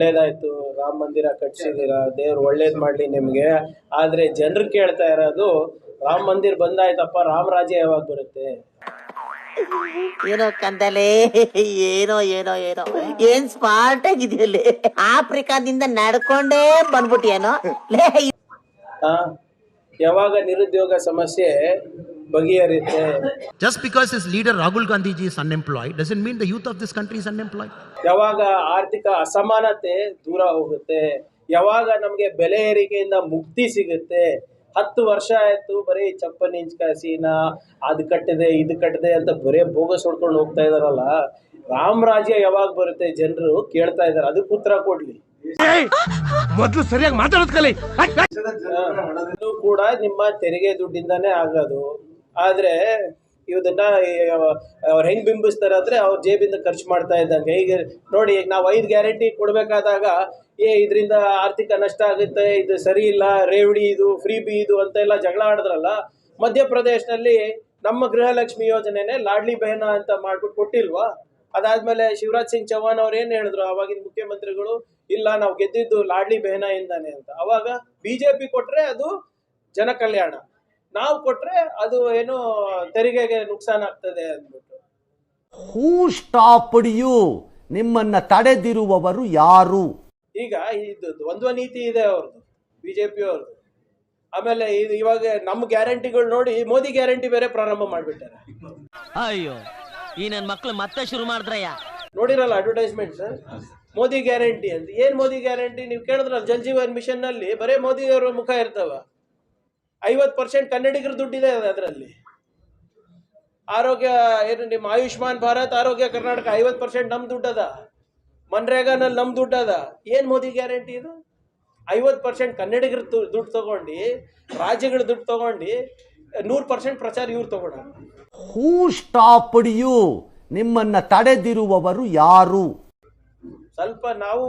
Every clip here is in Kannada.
ಒಳ್ಳೇದಾಯ್ತು, ರಾಮ ಮಂದಿರ ಕಟ್ಸಿದೀರ, ದೇವ್ರು ಒಳ್ಳೇದ್ ಮಾಡ್ಲಿ ನಿಮ್ಗೆ. ಆದ್ರೆ ಜನರು ಕೇಳ್ತಾ ಇರೋದು, ರಾಮ ಮಂದಿರ ಬಂದಾಯ್ತಪ್ಪ, ರಾಮರಾಜ್ಯ ಯಾವಾಗ ಬರುತ್ತೆ? ಏನೋ ಕಂದಲೆ, ಏನೋ ಏನೋ ಏನೋ ಏನ್ ಸ್ಮಾರ್ಟ್ ಆಗಿದೆಯಲ್ಲಿ. ಆಫ್ರಿಕಾದಿಂದ ನಡ್ಕೊಂಡೇ ಬಂದ್ಬಿಟ್ಟಿಯೇನೋ. ಯಾವಾಗ ನಿರುದ್ಯೋಗ ಸಮಸ್ಯೆ ಬಗೆಹರಿಯುತ್ತೆ? Just because his leader Rahul Gandhi ji is unemployed doesn't mean the youth of this country is unemployed. ಯಾವಾಗ ಆರ್ಥಿಕ ಅಸಮಾನತೆ ದೂರ ಹೋಗುತ್ತೆ? ಯಾವಾಗ ನಮಗೆ ಬೆಲೆ ಏರಿಕೆಯಿಂದ ಮುಕ್ತಿ ಸಿಗುತ್ತೆ? 10 ವರ್ಷ ಆಯ್ತು ಬರೀ ಚಪ್ಪನ್ ಇಂಚ್ಕಾಸಿನ ಅದು ಕಟ್ಟಿದೆ ಇದು ಕಟ್ಟಿದೆ ಅಂತ ಬರೀ ಬೋಗಸ್ ಹೊಡ್ಕೊಂಡು ಹೋಗ್ತಾ ಇದಾರಲ್ಲ. ರಾಮರಾಜ್ಯ ಯಾವಾಗ ಬರುತ್ತೆ ಜನರು ಕೇಳ್ತಾ ಇದಾರೆ, ಅದಕ್ಕೆ ಉತ್ತರ ಕೊಡ್ಲಿ. ಮೊದಲು ಸರಿಯಾಗಿ ಮಾತಾಡೋದು ಕಲಿ. ಕೂಡ ನಿಮ್ಮ ತೆರಿಗೆ ದುಡ್ಡಿಂದಾನೇ ಆಗೋದು. ಆದ್ರೆ ಇದನ್ನ ಅವ್ರು ಹೆಂಗ್ ಬಿಂಬಿಸ್ತಾರೆ ಅಂದ್ರೆ ಅವ್ರ ಜೇಬಿಂದ ಖರ್ಚು ಮಾಡ್ತಾ ಇದ್ದಂಗೆ. ಈಗ ನೋಡಿ, ಈಗ ನಾವು 5 ಗ್ಯಾರಂಟಿ ಕೊಡ್ಬೇಕಾದಾಗ ಇದರಿಂದ ಆರ್ಥಿಕ ನಷ್ಟ ಆಗುತ್ತೆ, ಇದು ಸರಿ ಇಲ್ಲ, ರೇವಡಿ ಇದು, ಫ್ರೀ ಬಿ ಇದು ಅಂತೆಲ್ಲ ಜಗಳ ಆಡಿದ್ರಲ್ಲ. ಮಧ್ಯಪ್ರದೇಶನಲ್ಲಿ ನಮ್ಮ ಗೃಹಲಕ್ಷ್ಮಿ ಯೋಜನೆನೆ ಲಾಡ್ಲಿ ಬೆಹನ ಅಂತ ಮಾಡ್ಬಿಟ್ಟು ಕೊಟ್ಟಿಲ್ವಾ? ಅದಾದ್ಮೇಲೆ ಶಿವರಾಜ್ ಸಿಂಗ್ ಚೌಹಾಣ್ ಅವ್ರು ಏನ್ ಹೇಳಿದ್ರು ಅವಾಗಿನ ಮುಖ್ಯಮಂತ್ರಿಗಳು, ಇಲ್ಲ ನಾವು ಗೆದ್ದಿದ್ದು ಲಾಡ್ಲಿ ಬೆಹನ ಇಂದಾನೆ ಅಂತ. ಅವಾಗ ಬಿಜೆಪಿ ಕೊಟ್ರೆ ಅದು ಜನ ಕಲ್ಯಾಣ, ನಾವು ಕೊಟ್ರೆ ಅದು ಏನು ತೆರಿಗೆಗೆ ನುಕ್ಸಾನ್ ಆಗ್ತದೆ ಅಂದ್ಬಿಟ್ಟು. ಹೂ ಸ್ಟಾಪ್ಡ್ ಯು? ನಿಮ್ಮನ್ನ ತಡೆದಿರುವವರು ಯಾರು? ಈಗ ಇದು ದ್ವಂದ್ವ ನೀತಿ ಇದೆ ಅವ್ರದ್ದು, ಬಿಜೆಪಿ ಅವ್ರದ್ದು. ಆಮೇಲೆ ಇದು ಇವಾಗ ನಮ್ಮ ಗ್ಯಾರಂಟಿಗಳು ನೋಡಿ ಮೋದಿ ಗ್ಯಾರಂಟಿ ಬೇರೆ ಪ್ರಾರಂಭ ಮಾಡ್ಬಿಟ್ಟಾರೆ. ಅಯ್ಯೋ, ಈ ನನ್ನ ಮಕ್ಳು ಮತ್ತೆ ಶುರು ಮಾಡಿದ್ರಯ್ಯ. ನೋಡಿರಲ್ಲ ಅಡ್ವರ್ಟೈಸ್ಮೆಂಟ್ಸ್, ಮೋದಿ ಗ್ಯಾರಂಟಿ ಅಂತ. ಏನ್ ಮೋದಿ ಗ್ಯಾರಂಟಿ? ನೀವು ಕೇಳಿದ್ರಲ್ಲ, ಜಲ್ ಜೀವನ್ ಮಿಷನ್ ನಲ್ಲಿ ಬರೇ ಮೋದಿ ಅವರ ಮುಖ ಇರ್ತವ. 50% ಕನ್ನಡಿಗರ ದುಡ್ಡಿದೆ ಅದರಲ್ಲಿ. ಆರೋಗ್ಯ ಏನು ನಿಮ್ಮ ಆಯುಷ್ಮಾನ್ ಭಾರತ್, ಆರೋಗ್ಯ ಕರ್ನಾಟಕ 50% ನಮ್ ದುಡ್ಡದ. ಮನ್ರೇಗಾನಲ್ಲಿ ನಮ್ ದುಡ್ಡದ. ಏನ್ ಮೋದಿ ಗ್ಯಾರಂಟಿ ಇದು? 50% ಕನ್ನಡಿಗರ ದುಡ್ಡು ತಗೊಂಡು, ರಾಜ್ಯಗಳ ದುಡ್ಡು ತಗೊಂಡು 100% ಪ್ರಚಾರ ಇವ್ರು ತಗೊಂಡ. ಹೂ ಸ್ಟಾಪ್ಡ್ ಯು? ನಿಮ್ಮನ್ನ ತಡೆದಿರುವವರು ಯಾರು? ಸ್ವಲ್ಪ ನಾವು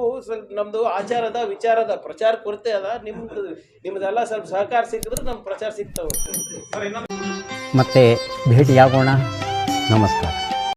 ನಮ್ದು ಆಚಾರದ ವಿಚಾರದ ಪ್ರಚಾರ ಕೊರತೆ ಅದ. ನಿಮ್ದೆಲ್ಲ ಸ್ವಲ್ಪ ಸಹಕಾರ ಸಿಕ್ಕಿದ್ರೆ ನಮ್ ಪ್ರಚಾರ ಸಿಗ್ತಾವ. ಮತ್ತೆ ಭೇಟಿಯಾಗೋಣ. ನಮಸ್ಕಾರ.